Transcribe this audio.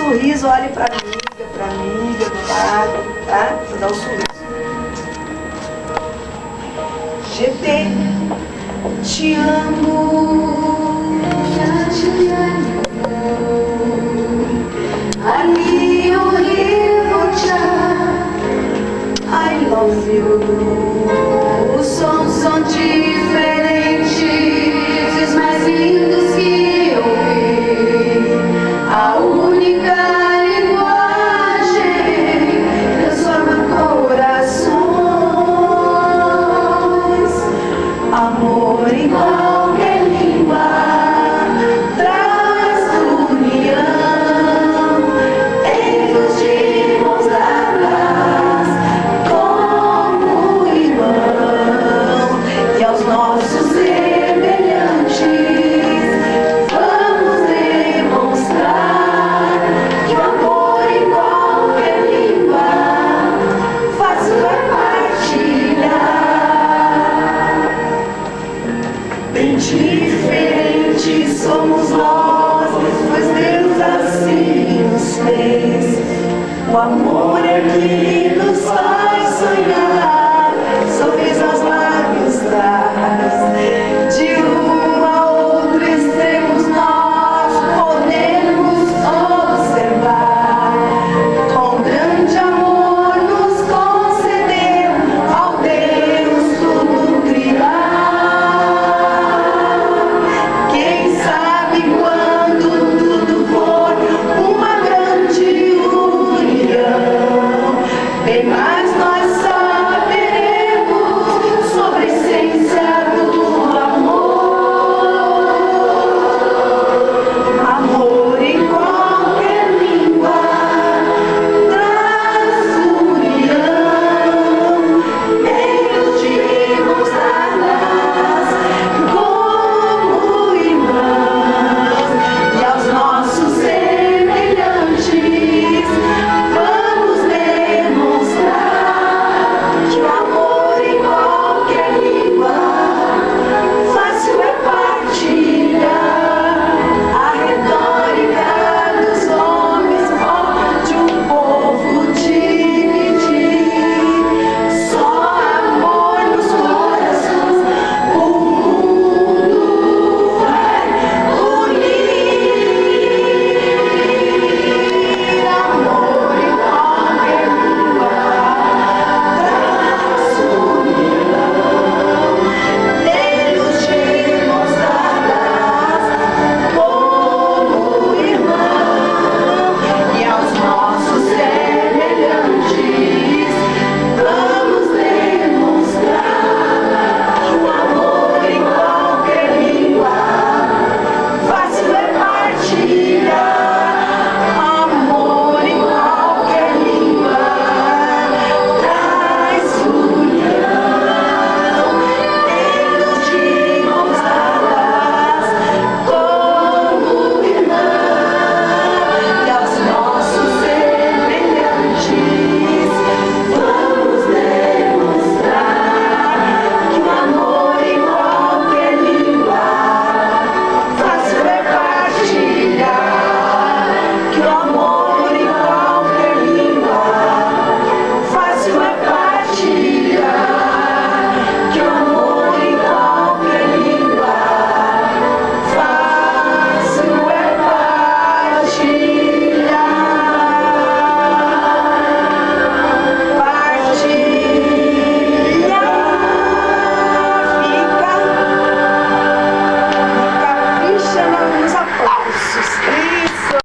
sorriso, olhe para amiga do lado, tá? Vou dar um sorriso. GT, te amo. Ali eu vivo I love you. Os sons são diferentes, os mais lindos que eu vi. A única linguagem transforma corações. Amor em qualquer língua traz união. Entre os de mãos dadas como irmão. E aos nossos semelhantes vamos demonstrar que o amor em qualquer língua fácil é partilhar. Bem diferentes somos nós, pois Deus assim nos fez. O amor é que nos faz sonhar, sorriso aos lábios traz.